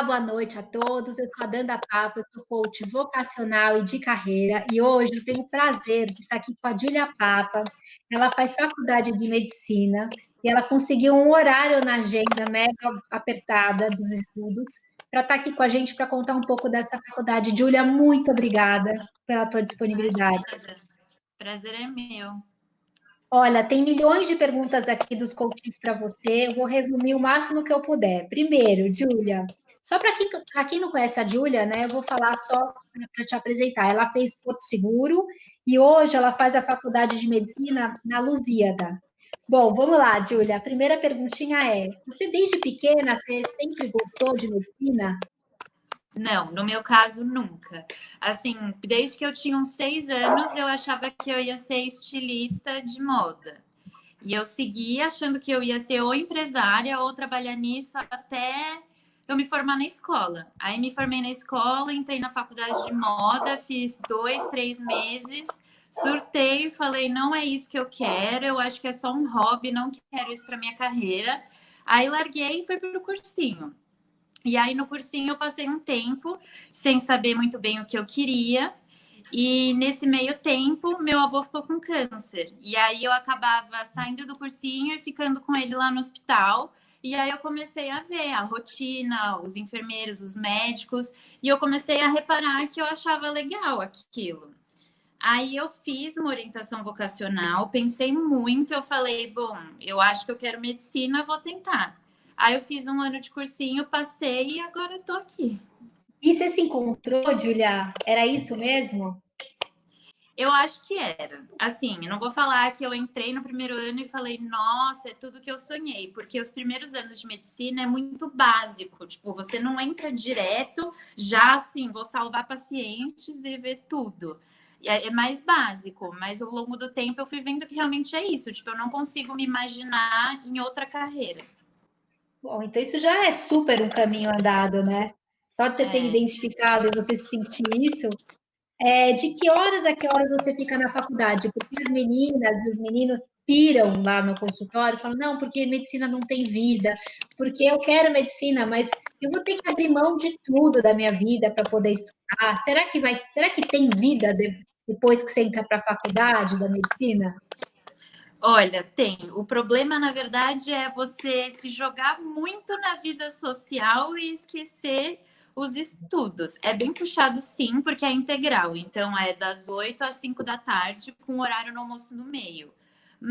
boa noite a todos. Eu sou a Danda Papa, eu sou coach vocacional e de carreira, e hoje eu tenho o prazer de estar aqui com a Júlia Papa. Ela faz faculdade de medicina e ela conseguiu um horário na agenda mega apertada dos estudos para estar aqui com a gente para contar um pouco dessa faculdade. Júlia, muito obrigada pela tua disponibilidade. Imagina, prazer é meu. Olha, tem milhões de perguntas aqui dos coaches para você. Eu vou resumir o máximo que eu puder. Primeiro, Júlia, só para quem não conhece a Júlia, né? Eu vou falar só para te apresentar. Ela fez Porto Seguro e hoje ela faz a faculdade de medicina na Lusíada. Bom, vamos lá, Júlia. A primeira perguntinha é: você desde pequena você sempre gostou de medicina? Não, no meu caso, nunca. Assim, desde que eu tinha uns 6 anos, eu achava que eu ia ser estilista de moda. E eu segui achando que eu ia ser ou empresária ou trabalhar nisso até eu me formar na escola. Aí me formei na escola, entrei na faculdade de moda, fiz 2, 3 meses, surtei, falei, não é isso que eu quero, eu acho que é só um hobby, não quero isso para minha carreira. Aí larguei e fui para o cursinho. E aí, no cursinho, eu passei um tempo sem saber muito bem o que eu queria. E nesse meio tempo, meu avô ficou com câncer. E aí, eu acabava saindo do cursinho e ficando com ele lá no hospital. E aí, eu comecei a ver a rotina, os enfermeiros, os médicos. E eu comecei a reparar que eu achava legal aquilo. Aí, eu fiz uma orientação vocacional, pensei muito. Eu falei, bom, eu acho que eu quero medicina, vou tentar. Aí eu fiz um ano de cursinho, passei e agora estou aqui. E você se encontrou, Júlia? Era isso mesmo? Eu acho que era. Assim, eu não vou falar que eu entrei no primeiro ano e falei, nossa, é tudo que eu sonhei, porque os primeiros anos de medicina é muito básico. Tipo, você não entra direto, já assim, vou salvar pacientes e ver tudo. É mais básico, mas ao longo do tempo eu fui vendo que realmente é isso. Tipo, eu não consigo me imaginar em outra carreira. Bom, então isso já é super um caminho andado, né? Só de você ter É, identificado e você sentir isso, de que horas a que horas você fica na faculdade? Porque as meninas e os meninos piram lá no consultório, falam, não, porque medicina não tem vida, porque eu quero medicina, mas eu vou ter que abrir mão de tudo da minha vida para poder estudar. Será que tem vida depois que você entra para a faculdade da medicina? olha, tem. O problema, na verdade, é você se jogar muito na vida social e esquecer os estudos. É bem puxado, sim, porque é integral. Então, é das 8 às 5 da tarde, com horário no almoço no meio.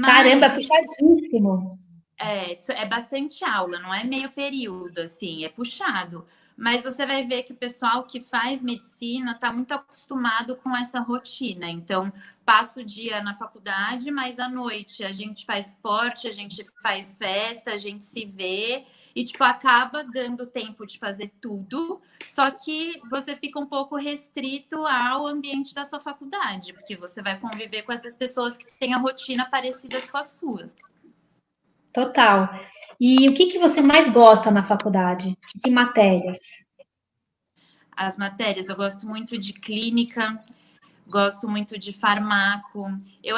Caramba, Mas puxadíssimo. é bastante aula, não é meio período, assim, é puxado. Mas você vai ver que o pessoal que faz medicina está muito acostumado com essa rotina. Então, passa o dia na faculdade, mas à noite a gente faz esporte, a gente faz festa, a gente se vê e, tipo, acaba dando tempo de fazer tudo. Só que você fica um pouco restrito ao ambiente da sua faculdade, porque você vai conviver com essas pessoas que têm a rotina parecidas com as suas. Total. E o que que você mais gosta na faculdade? De que matérias? As matérias, eu gosto muito de clínica, gosto muito de farmaco. Eu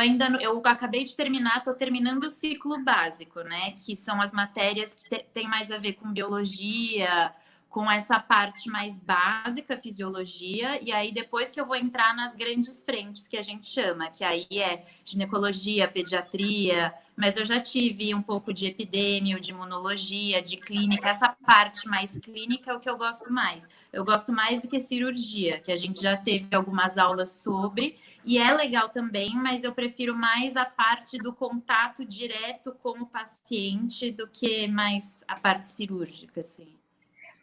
acabei de terminar, estou terminando o ciclo básico, né? Que são as matérias que tem mais a ver com biologia, com essa parte mais básica, fisiologia, e aí depois que eu vou entrar nas grandes frentes que a gente chama, que aí é ginecologia, pediatria, mas eu já tive um pouco de epidêmio, de imunologia, de clínica, essa parte mais clínica é o que eu gosto mais. Eu gosto mais do que cirurgia, que a gente já teve algumas aulas sobre, e é legal também, mas eu prefiro mais a parte do contato direto com o paciente do que mais a parte cirúrgica, assim.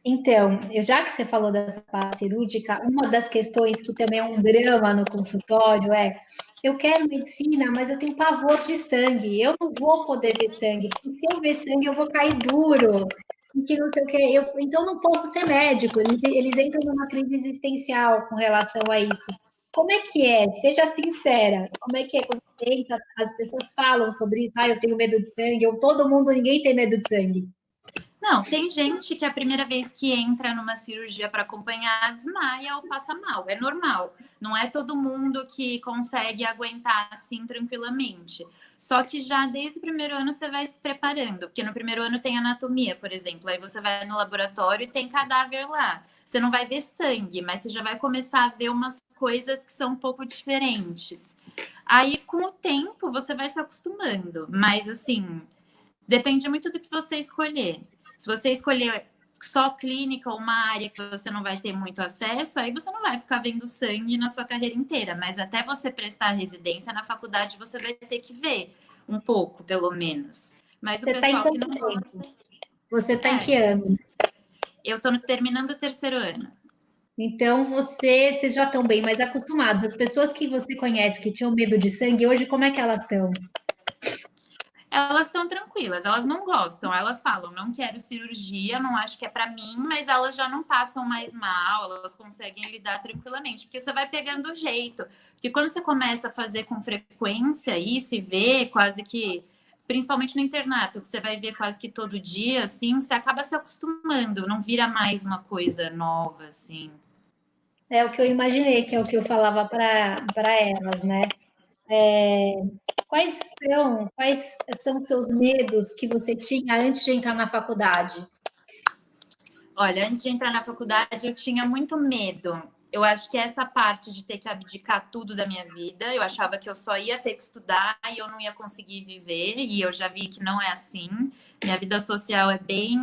Então, já que você falou dessa parte cirúrgica, uma das questões que também é um drama no consultório é: eu quero medicina, mas eu tenho pavor de sangue, eu não vou poder ver sangue, porque se eu ver sangue eu vou cair duro, e que não sei o quê, então não posso ser médico. Eles entram numa crise existencial com relação a isso. Como é que é? Seja sincera. Como é que é quando você entra, as pessoas falam sobre isso? Ah, eu tenho medo de sangue, ou todo mundo, ninguém tem medo de sangue. Não, tem gente que a primeira vez que entra numa cirurgia para acompanhar desmaia ou passa mal, é normal. Não é todo mundo que consegue aguentar assim tranquilamente. Só que já desde o primeiro ano você vai se preparando, porque no primeiro ano tem anatomia, por exemplo, aí você vai no laboratório e tem cadáver lá. Você não vai ver sangue, mas você já vai começar a ver umas coisas que são um pouco diferentes. Aí, com o tempo, você vai se acostumando, mas assim, depende muito do que você escolher. Se você escolher só clínica ou uma área que você não vai ter muito acesso, aí você não vai ficar vendo sangue na sua carreira inteira. Mas até você prestar residência na faculdade, você vai ter que ver um pouco, pelo menos. Mas o Você está em pessoal que quanto não tempo? gosta. Você está em que ano? Eu estou terminando o terceiro ano. Então, vocês já estão bem mais acostumados. As pessoas que você conhece que tinham medo de sangue, hoje, como é que elas estão? Elas estão tranquilas, elas não gostam, elas falam, não quero cirurgia, não acho que é para mim, mas elas já não passam mais mal, elas conseguem lidar tranquilamente, porque você vai pegando o jeito. Porque quando você começa a fazer com frequência isso e ver quase que, principalmente no internato, que você vai ver quase que todo dia, assim, você acaba se acostumando, não vira mais uma coisa nova, assim. É o que eu imaginei, que é o que eu falava para elas, né? É, quais são os seus medos que você tinha antes de entrar na faculdade? Olha, antes de entrar na faculdade, eu tinha muito medo. Eu acho que essa parte de ter que abdicar tudo da minha vida, eu achava que eu só ia ter que estudar e eu não ia conseguir viver, e eu já vi que não é assim. Minha vida social é bem.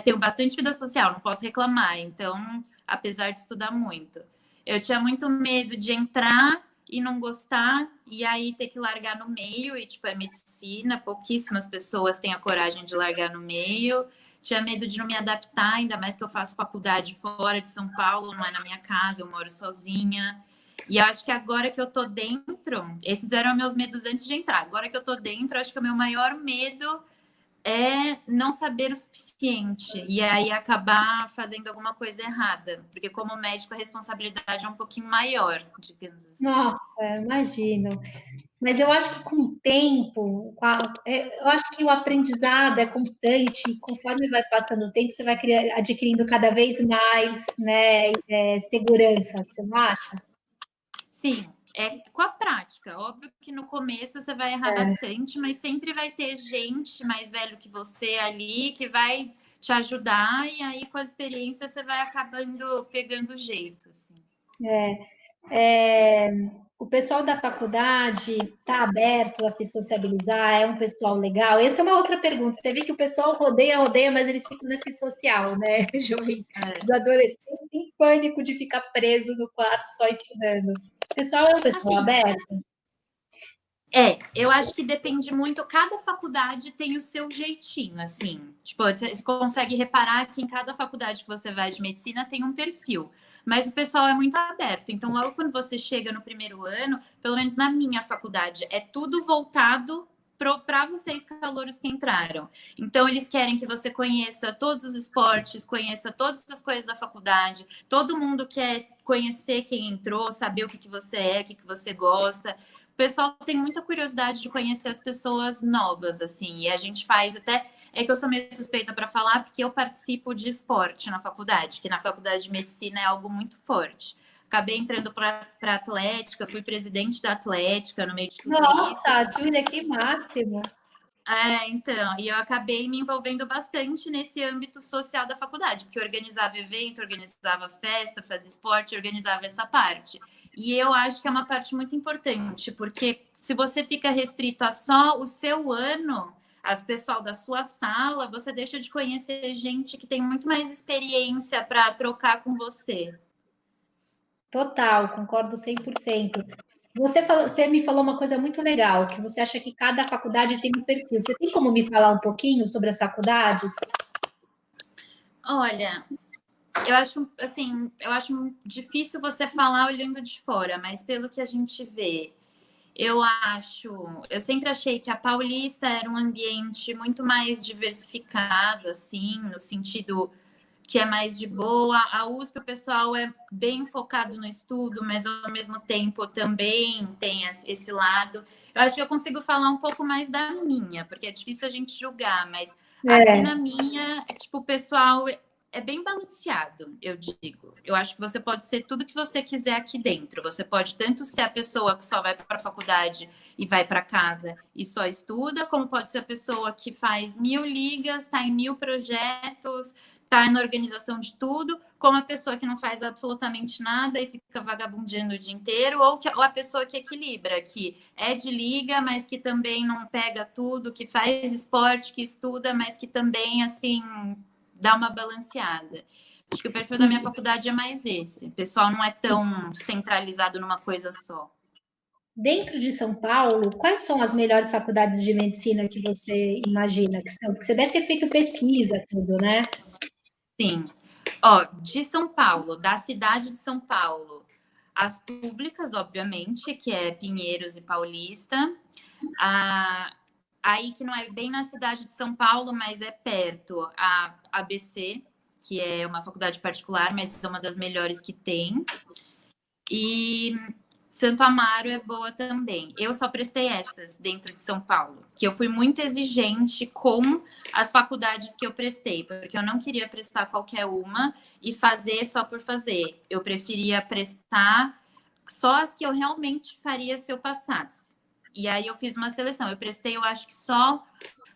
Tenho bastante vida social, não posso reclamar. Então, apesar de estudar muito, eu tinha muito medo de entrar e não gostar, e aí ter que largar no meio, e tipo, é medicina, pouquíssimas pessoas têm a coragem de largar no meio. Tinha medo de não me adaptar, ainda mais que eu faço faculdade fora de São Paulo, não é na minha casa, eu moro sozinha. E eu acho que agora que eu tô dentro, esses eram meus medos antes de entrar. Agora que eu tô dentro, acho que o meu maior medo é não saber o suficiente e aí acabar fazendo alguma coisa errada, porque como médico a responsabilidade é um pouquinho maior, digamos assim. Nossa, imagino. Mas eu acho que com o tempo, eu acho que o aprendizado é constante, e conforme vai passando o tempo, você vai adquirindo cada vez mais, né, segurança, você não acha? Sim, é com a prática. Óbvio que no começo você vai errar É. bastante, mas sempre vai ter gente mais velho que você ali que vai te ajudar e aí com a experiência você vai acabando pegando jeito, assim. É, o pessoal da faculdade está aberto a se sociabilizar? É um pessoal legal? Essa é uma outra pergunta. Você vê que o pessoal rodeia, rodeia, mas eles ficam nesse social, né, jovem? Os É. adolescentes têm pânico de ficar preso no quarto só estudando. O pessoal é um pessoal Assim, aberto? eu acho que depende muito, cada faculdade tem o seu jeitinho, assim. Tipo, você consegue reparar que em cada faculdade que você vai de medicina tem um perfil, mas o pessoal é muito aberto. Então, logo quando você chega no primeiro ano, pelo menos na minha faculdade, é tudo voltado para vocês, calouros que entraram. Então, eles querem que você conheça todos os esportes, conheça todas as coisas da faculdade, todo mundo quer conhecer quem entrou, saber o que você é, o que você gosta. O pessoal tem muita curiosidade de conhecer as pessoas novas, assim, e a gente faz até. É que eu sou meio suspeita para falar, porque eu participo de esporte na faculdade, que na faculdade de medicina é algo muito forte. Acabei entrando para Atlética, fui presidente da Atlética no meio de tudo isso. Nossa, Júlia, que máximo! Então, e eu acabei me envolvendo bastante nesse âmbito social da faculdade, porque eu organizava evento, organizava festa, fazia esporte, organizava essa parte. E eu acho que é uma parte muito importante, porque se você fica restrito a só o seu ano, as pessoal da sua sala, você deixa de conhecer gente que tem muito mais experiência para trocar com você. Total, concordo 100%. Você me falou uma coisa muito legal, que você acha que cada faculdade tem um perfil. Você tem como me falar um pouquinho sobre as faculdades? Olha, eu acho assim, eu acho difícil você falar olhando de fora, mas pelo que a gente vê, eu sempre achei que a Paulista era um ambiente muito mais diversificado, assim, no sentido que é mais de boa. A USP, o pessoal é bem focado no estudo, mas ao mesmo tempo também tem esse lado. Eu acho que eu consigo falar um pouco mais da minha, porque é difícil a gente julgar, mas aqui na minha, tipo, o pessoal é bem balanceado, eu digo. Eu acho que você pode ser tudo que você quiser aqui dentro. Você pode tanto ser a pessoa que só vai para a faculdade e vai para casa e só estuda, como pode ser a pessoa que faz 1000 ligas, está em 1000 projetos, está na organização de tudo, como a pessoa que não faz absolutamente nada e fica vagabundeando o dia inteiro, ou a pessoa que equilibra, que é de liga, mas que também não pega tudo, que faz esporte, que estuda, mas que também, assim, dá uma balanceada. Acho que o perfil da minha faculdade é mais esse. O pessoal não é tão centralizado numa coisa só. Dentro de São Paulo, quais são as melhores faculdades de medicina que você imagina que são? Porque você deve ter feito pesquisa, tudo, né? Sim. Ó, de São Paulo, da cidade de São Paulo, as públicas, obviamente, que é Pinheiros e Paulista. Aí que não é bem na cidade de São Paulo, mas é perto, a ABC, que é uma faculdade particular, mas é uma das melhores que tem. E Santo Amaro é boa também. Eu só prestei essas dentro de São Paulo, que eu fui muito exigente com as faculdades que eu prestei, porque eu não queria prestar qualquer uma e fazer só por fazer. Eu preferia prestar só as que eu realmente faria se eu passasse. E aí eu fiz uma seleção. Eu prestei, eu acho que só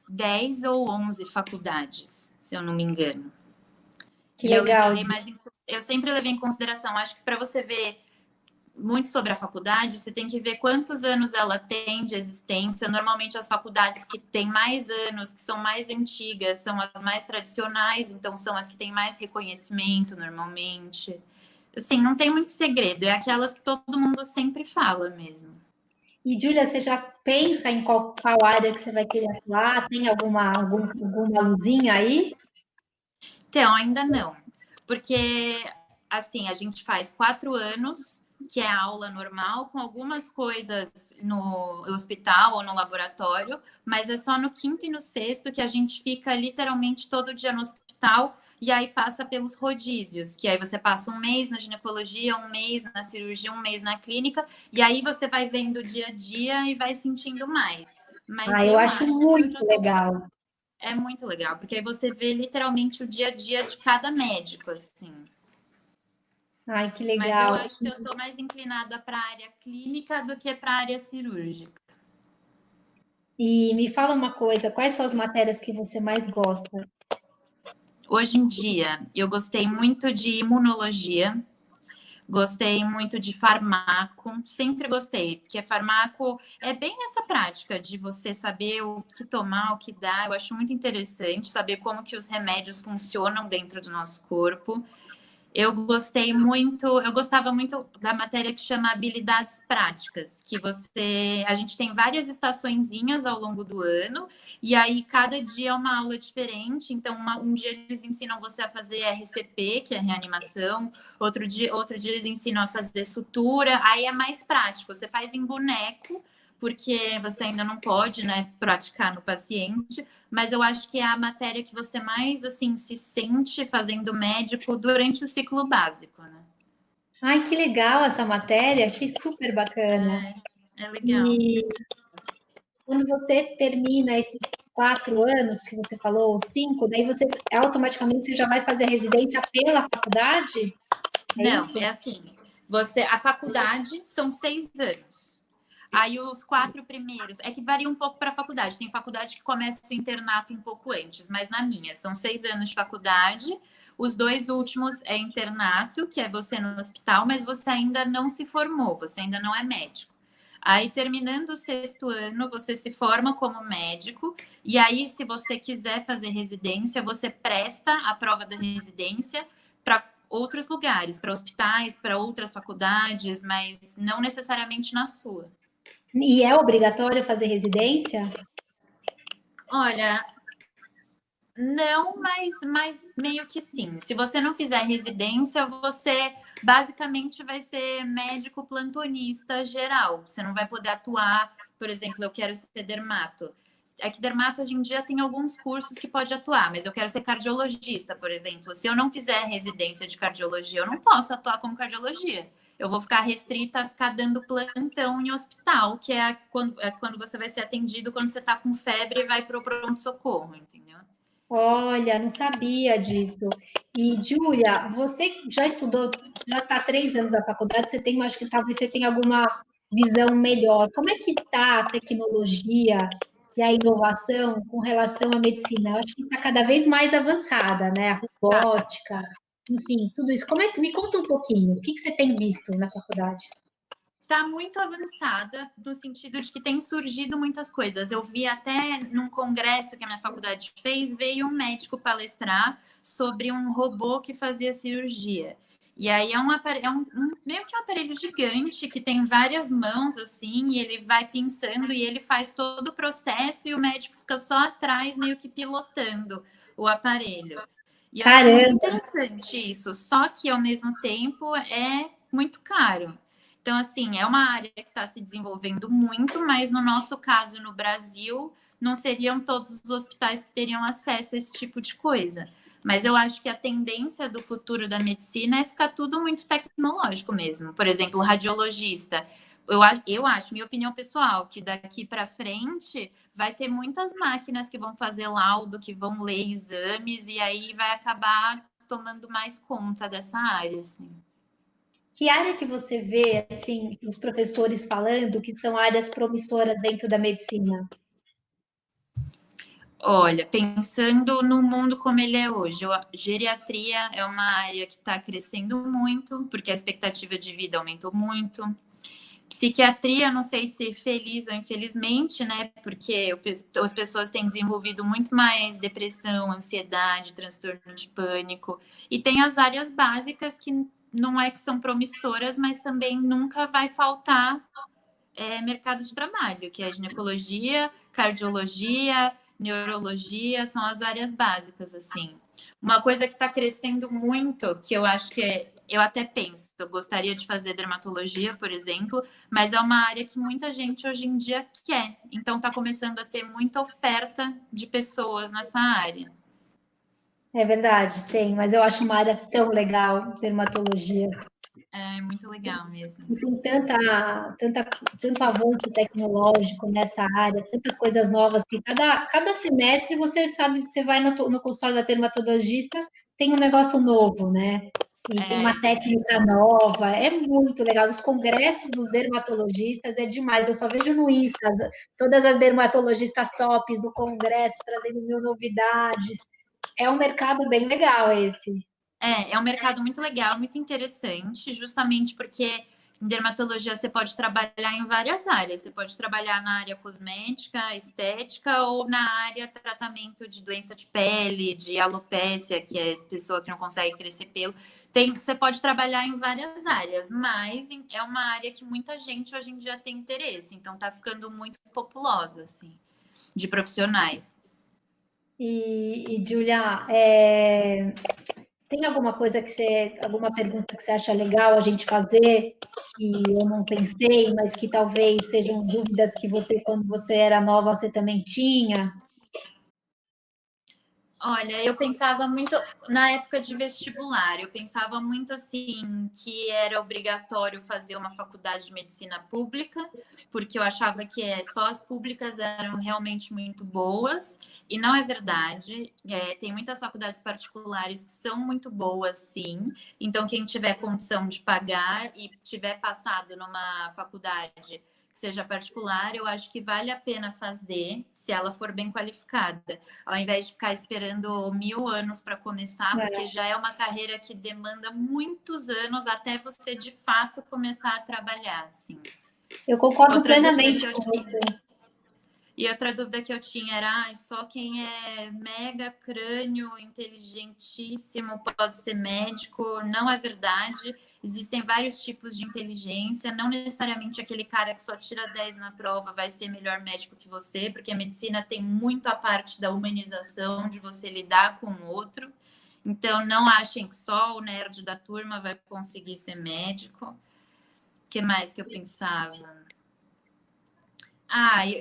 10 ou 11 faculdades, se eu não me engano. Que legal. Eu sempre levei em consideração, acho que para você ver muito sobre a faculdade, você tem que ver quantos anos ela tem de existência. Normalmente as faculdades que têm mais anos, que são mais antigas, são as mais tradicionais, então são as que têm mais reconhecimento normalmente. Assim, não tem muito segredo, é aquelas que todo mundo sempre fala mesmo. E, Júlia, você já pensa em qual área que você vai querer atuar? Tem alguma luzinha aí? Então, ainda não. Porque, assim, a gente faz 4 anos, que é a aula normal, com algumas coisas no hospital ou no laboratório, mas é só no 5º e no 6º que a gente fica literalmente todo dia no hospital e aí passa pelos rodízios, que aí você passa um mês na ginecologia, um mês na cirurgia, um mês na clínica, e aí você vai vendo o dia a dia e vai sentindo mais. Mas eu acho muito legal. É muito legal, porque aí você vê literalmente o dia a dia de cada médico, assim. Ai, que Mas eu legal. acho que eu tô mais inclinada para a área clínica do que para a área cirúrgica. E me fala uma coisa, quais são as matérias que você mais gosta? Hoje em dia, eu gostei muito de imunologia, gostei muito de farmaco, sempre gostei, porque farmaco é bem essa prática de você saber o que tomar, o que dar. Eu acho muito interessante saber como que os remédios funcionam dentro do nosso corpo. Eu gostava muito da matéria que chama habilidades práticas, que a gente tem várias estaçõezinhas ao longo do ano, e aí cada dia é uma aula diferente. Então, um dia eles ensinam você a fazer RCP, que é reanimação, outro dia eles ensinam a fazer sutura, aí é mais prático, você faz em boneco, porque você ainda não pode, né, praticar no paciente, mas eu acho que é a matéria que você mais, assim, se sente fazendo médico durante o ciclo básico, né? Ai, que legal essa matéria, achei super bacana. É legal. E quando você termina esses 4 anos que você falou, ou 5, daí você automaticamente você já vai fazer residência pela faculdade? É Não, isso? é assim, a faculdade são 6 anos. Aí os 4 primeiros, é que varia um pouco para a faculdade. Tem faculdade que começa o internato um pouco antes, mas na minha são 6 anos de faculdade. Os 2 últimos é internato, que é você no hospital, mas você ainda não se formou, você ainda não é médico. Aí, terminando o 6º ano, você se forma como médico. E aí, se você quiser fazer residência, você presta a prova da residência para outros lugares, para hospitais, para outras faculdades, mas não necessariamente na sua. E é obrigatório fazer residência? Olha, não, mas meio que sim. Se você não fizer residência, você basicamente vai ser médico plantonista geral. Você não vai poder atuar, por exemplo, eu quero ser dermato. É que dermato hoje em dia tem alguns cursos que pode atuar, mas eu quero ser cardiologista, por exemplo. Se eu não fizer residência de cardiologia, eu não posso atuar como cardiologia. Eu vou ficar restrita a ficar dando plantão em hospital, que é quando você vai ser atendido quando você está com febre e vai para o pronto-socorro, entendeu? Olha, não sabia disso. E, Júlia, você já estudou, já está há 3 anos na faculdade, você tem, acho que talvez você tenha alguma visão melhor. Como é que está a tecnologia e a inovação com relação à medicina? Eu acho que está cada vez mais avançada, né? A Tá. robótica, enfim, tudo isso. Como é que me conta um pouquinho? O que que você tem visto na faculdade? Está muito avançada, no sentido de que tem surgido muitas coisas. Eu vi até num congresso que a minha faculdade fez, veio um médico palestrar sobre um robô que fazia cirurgia. E aí meio que um aparelho gigante que tem várias mãos assim, e ele vai pensando e ele faz todo o processo e o médico fica só atrás, meio que pilotando o aparelho. E eu acho muito Caramba, interessante isso, só que ao mesmo tempo é muito caro. Então, assim, é uma área que está se desenvolvendo muito, mas no nosso caso, no Brasil, não seriam todos os hospitais que teriam acesso a esse tipo de coisa. Mas eu acho que a tendência do futuro da medicina é ficar tudo muito tecnológico mesmo. Por exemplo, o radiologista. Eu acho, minha opinião pessoal, que daqui para frente vai ter muitas máquinas que vão fazer laudo, que vão ler exames, e aí vai acabar tomando mais conta dessa área, assim. que área que você vê, assim, os professores falando que são áreas promissoras dentro da medicina? Olha, pensando no mundo como ele é hoje, geriatria é uma área que está crescendo muito, porque a expectativa de vida aumentou muito. Psiquiatria, não sei se feliz ou infelizmente, né? Porque as pessoas têm desenvolvido muito mais depressão, ansiedade, transtorno de pânico. E tem as áreas básicas que não é que são promissoras, mas também nunca vai faltar mercado de trabalho, que é ginecologia, cardiologia, neurologia, são as áreas básicas, assim. Uma coisa que está crescendo muito, que eu acho que eu até penso, eu gostaria de fazer dermatologia, por exemplo, mas é uma área que muita gente hoje em dia quer. Então está começando a ter muita oferta de pessoas nessa área. É verdade, tem, mas eu acho uma área tão legal, dermatologia. É muito legal mesmo. E tem tanto avanço tecnológico nessa área, tantas coisas novas que cada semestre você sabe, você vai no consultório da dermatologista, tem um negócio novo, né? E tem uma técnica nova, é muito legal. Os congressos dos dermatologistas é demais. Eu só vejo no Insta todas as dermatologistas tops do congresso trazendo mil novidades. É um mercado bem legal esse. É um mercado muito legal, muito interessante, justamente porque em dermatologia você pode trabalhar em várias áreas. Você pode trabalhar na área cosmética, estética ou na área tratamento de doença de pele, de alopécia, que é pessoa que não consegue crescer pelo. Você pode trabalhar em várias áreas, mas é uma área que muita gente hoje em dia tem interesse. Então está ficando muito populosa, assim, de profissionais. Julia, tem alguma pergunta que você acha legal a gente fazer, que eu não pensei, mas que talvez sejam dúvidas que você, quando você era nova, você também tinha? Olha, eu pensava muito na época de vestibular, eu pensava muito assim que era obrigatório fazer uma faculdade de medicina pública, porque eu achava que só as públicas eram realmente muito boas, e não é verdade. Tem muitas faculdades particulares que são muito boas, sim. Então, quem tiver condição de pagar e tiver passado numa faculdade que seja particular, eu acho que vale a pena fazer se ela for bem qualificada, ao invés de ficar esperando 1000 anos para começar, porque já é uma carreira que demanda muitos anos até você de fato começar a trabalhar, assim. Eu concordo Outra dúvida que plenamente eu com tinha, você. e outra dúvida que eu tinha era, só quem é mega crânio, inteligentíssimo, pode ser médico. Não é verdade. Existem vários tipos de inteligência. Não necessariamente aquele cara que só tira 10 na prova vai ser melhor médico que você, porque a medicina tem muito a parte da humanização, de você lidar com o outro. Então, não achem que só o nerd da turma vai conseguir ser médico. O que mais que eu pensava?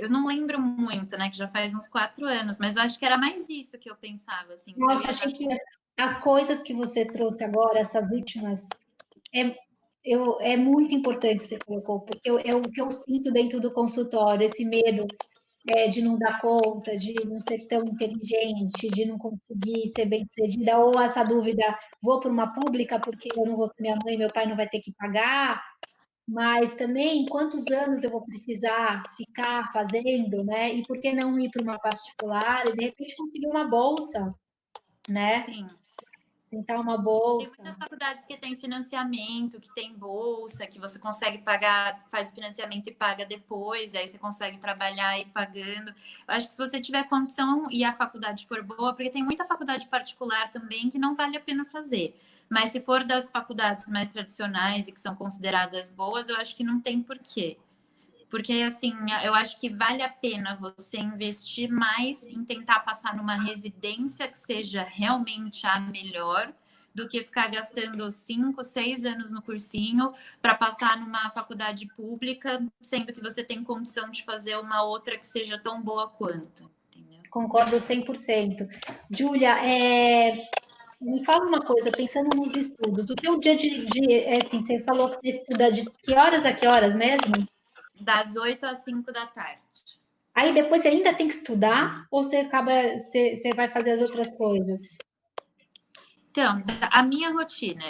Eu não lembro muito, né? Que já faz uns 4 anos, mas eu acho que era mais isso que eu pensava, assim. Nossa, achei que as coisas que você trouxe agora, essas últimas, é, é muito importante você colocou, porque é o que eu sinto dentro do consultório, esse medo de não dar conta, de não ser tão inteligente, de não conseguir ser bem-sucedida, ou essa dúvida, vou para uma pública porque eu não vou, minha mãe e meu pai não vai ter que pagar, mas também quantos anos eu vou precisar ficar fazendo, né? E por que não ir para uma particular e de repente conseguir uma bolsa, né? Sim. Tentar uma Tem bolsa. muitas faculdades que têm financiamento, que tem bolsa, que você consegue pagar, faz o financiamento e paga depois, aí você consegue trabalhar e ir pagando. Eu acho que se você tiver condição e a faculdade for boa, porque tem muita faculdade particular também que não vale a pena fazer. Mas se for das faculdades mais tradicionais e que são consideradas boas, eu acho que não tem porquê. Porque, assim, eu acho que vale a pena você investir mais em tentar passar numa residência que seja realmente a melhor do que ficar gastando 5, 6 anos no cursinho para passar numa faculdade pública, sendo que você tem condição de fazer uma outra que seja tão boa quanto. Entendeu? Concordo 100%. Júlia, me fala uma coisa, pensando nos estudos, o teu dia assim, você falou que você estuda de que horas a que horas mesmo? Das 8 às 5 da tarde. Aí depois você ainda tem que estudar ou você vai fazer as outras coisas? Então, a minha rotina,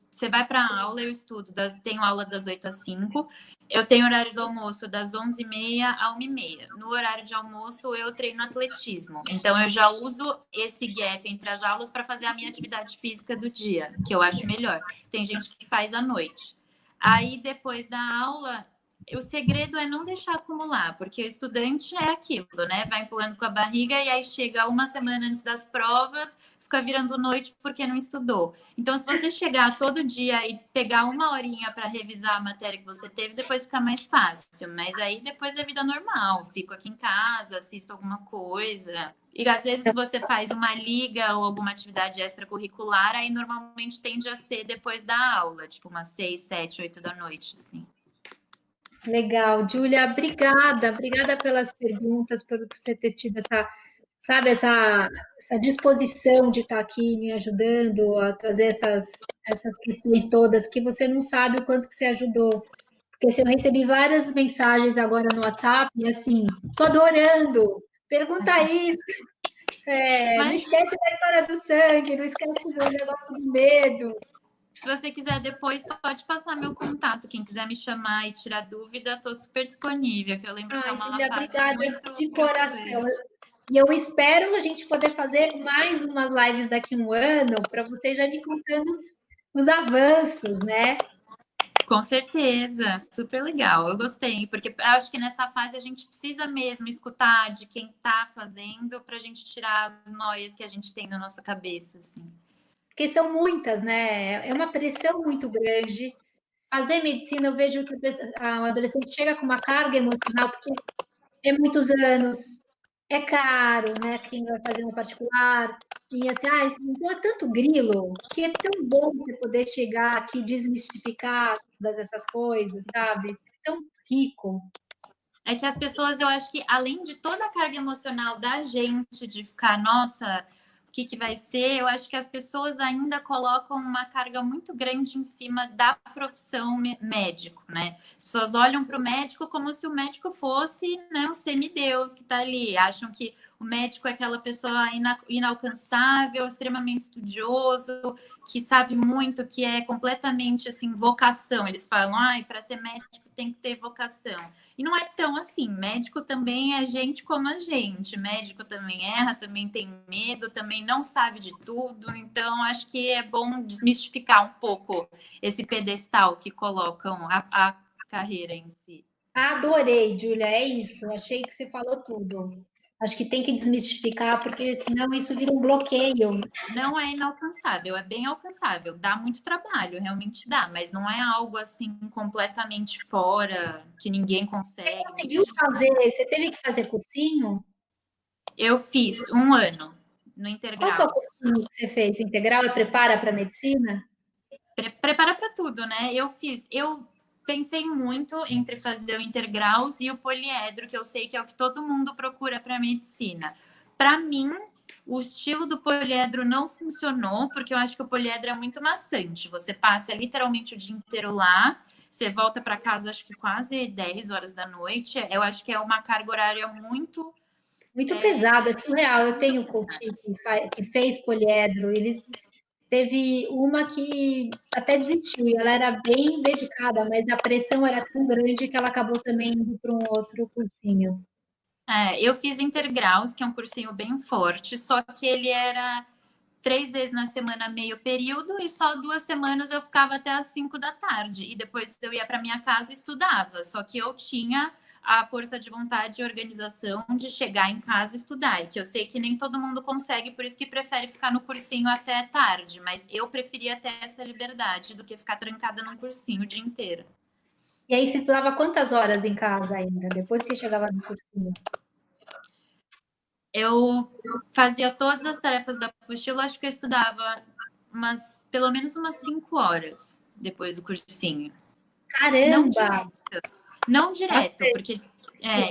você vai para a aula, eu estudo, tenho aula das 8 às 5, eu tenho horário do almoço das 11h30 à 1h30. No horário de almoço, eu treino atletismo. Então, eu já uso esse gap entre as aulas para fazer a minha atividade física do dia, que eu acho melhor. Tem gente que faz à noite. Aí, depois da aula, o segredo é não deixar acumular, porque o estudante é aquilo, né? Vai empurrando com a barriga e aí chega uma semana antes das provas, fica virando noite porque não estudou. Então, se você chegar todo dia e pegar uma horinha para revisar a matéria que você teve, depois fica mais fácil. Mas aí depois é vida normal. Fico aqui em casa, assisto alguma coisa. E às vezes você faz uma liga ou alguma atividade extracurricular, aí normalmente tende a ser depois da aula, tipo umas 6, 7, 8 da noite, assim. Legal, Júlia, obrigada pelas perguntas, por você ter tido essa disposição de estar aqui me ajudando a trazer essas questões todas, que você não sabe o quanto que você ajudou. Porque assim, eu recebi várias mensagens agora no WhatsApp, e assim, tô adorando, pergunta isso, não Mas esquece da história do sangue, não esquece do negócio do medo. se você quiser depois, pode passar meu contato. Quem quiser me chamar e tirar dúvida, estou super disponível, que eu lembro que é Ai, uma Júlia, fase obrigada muito de coração. preocupante. E eu espero a gente poder fazer mais umas lives daqui a um ano, para você já me contando os avanços, né? Com certeza, super legal. Eu gostei, porque eu acho que nessa fase a gente precisa mesmo escutar de quem está fazendo para a gente tirar as noias que a gente tem na nossa cabeça, assim. Porque são muitas, né? É uma pressão muito grande. Fazer medicina, eu vejo que o adolescente chega com uma carga emocional, porque é muitos anos, é caro, né? Quem vai fazer uma particular. E assim, então é tanto grilo que é tão bom você poder chegar aqui e desmistificar todas essas coisas, sabe? É tão rico. É que as pessoas, eu acho que além de toda a carga emocional da gente, de ficar, nossa, o que vai ser, eu acho que as pessoas ainda colocam uma carga muito grande em cima da profissão médico, né? As pessoas olham para o médico como se o médico fosse, né, um semideus que está ali. Acham que o médico é aquela pessoa inalcançável, extremamente estudioso, que sabe muito, que é completamente assim, vocação. Eles falam, para ser médico tem que ter vocação. E não é tão assim. Médico também é gente como a gente. Médico também erra, também tem medo, também não sabe de tudo. Então, acho que é bom desmistificar um pouco esse pedestal que colocam a carreira em si. Adorei, Júlia, é isso. Achei que você falou tudo. Acho que tem que desmistificar, porque senão isso vira um bloqueio. Não é inalcançável, é bem alcançável. Dá muito trabalho, realmente dá, mas não é algo assim completamente fora, que ninguém consegue. Conseguiu fazer? Você teve que fazer cursinho? Eu fiz 1 ano no Qual que é o Intergraus. cursinho que você fez? Integral e prepara para medicina? Prepara para tudo, né? Eu fiz, pensei muito entre fazer o intergraus e o poliedro, que eu sei que é o que todo mundo procura para medicina. Para mim, o estilo do poliedro não funcionou, porque eu acho que o poliedro é muito maçante. Você passa literalmente o dia inteiro lá, você volta para casa, acho que quase 10 horas da noite. Eu acho que é uma carga horária muito. Muito pesado, é surreal. Eu tenho coach que fez poliedro, ele teve uma que até desistiu, e ela era bem dedicada, mas a pressão era tão grande que ela acabou também indo para um outro cursinho. Eu fiz intergraus, que é um cursinho bem forte, só que ele era 3 vezes na semana, meio período, e só 2 semanas eu ficava até às 5 da tarde. E depois eu ia para minha casa e estudava. Só que eu tinha a força de vontade e organização de chegar em casa e estudar. E que eu sei que nem todo mundo consegue, por isso que prefere ficar no cursinho até tarde. Mas eu preferia ter essa liberdade do que ficar trancada num cursinho o dia inteiro. E aí você estudava quantas horas em casa ainda, depois que você chegava no cursinho? Eu fazia todas as tarefas da apostila, acho que eu estudava pelo menos umas 5 horas depois do cursinho. Não Caramba! direto, não direto, Bastante. porque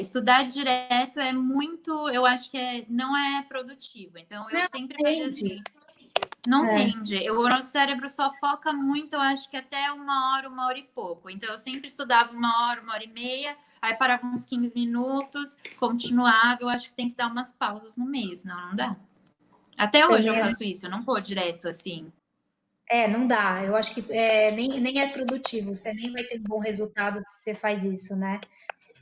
estudar direto é muito, eu acho que não é produtivo. Então eu Não, sempre fazia entendi. assim, não É, rende. O nosso cérebro só foca muito, eu acho que até 1 hora e pouco. Então eu sempre estudava 1 hora e meia, aí parava uns 15 minutos, continuava. Eu acho que tem que dar umas pausas no meio, senão não dá. Até hoje eu também faço isso, eu não vou direto assim. não dá. Eu acho que nem é produtivo, você nem vai ter um bom resultado se você faz isso, né?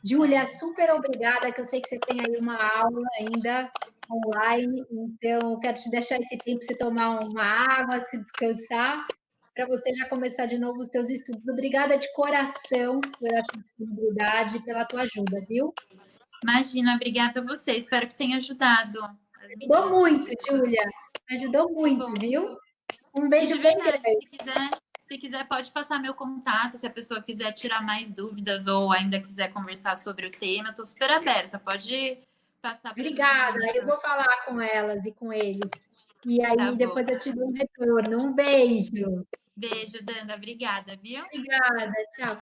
Júlia, super obrigada, que eu sei que você tem aí uma aula ainda online, então eu quero te deixar esse tempo para você tomar uma água, se descansar, para você já começar de novo os teus estudos. Obrigada de coração pela tua disponibilidade, pela tua ajuda, viu? Imagina, obrigada a você. Espero que tenha ajudado as Ajudou meninas muito, aqui. Júlia. Ajudou muito, Bom, viu? Um e beijo de bem verdade, grande. se quiser, pode passar meu contato, se a pessoa quiser tirar mais dúvidas ou ainda quiser conversar sobre o tema, eu estou super aberta. Pode passar para as Obrigada. meninas. Eu vou falar com elas e com eles. E Tá aí bom. depois eu te dou um retorno. Um beijo. Beijo, Danda. Obrigada, viu? Obrigada. Tchau.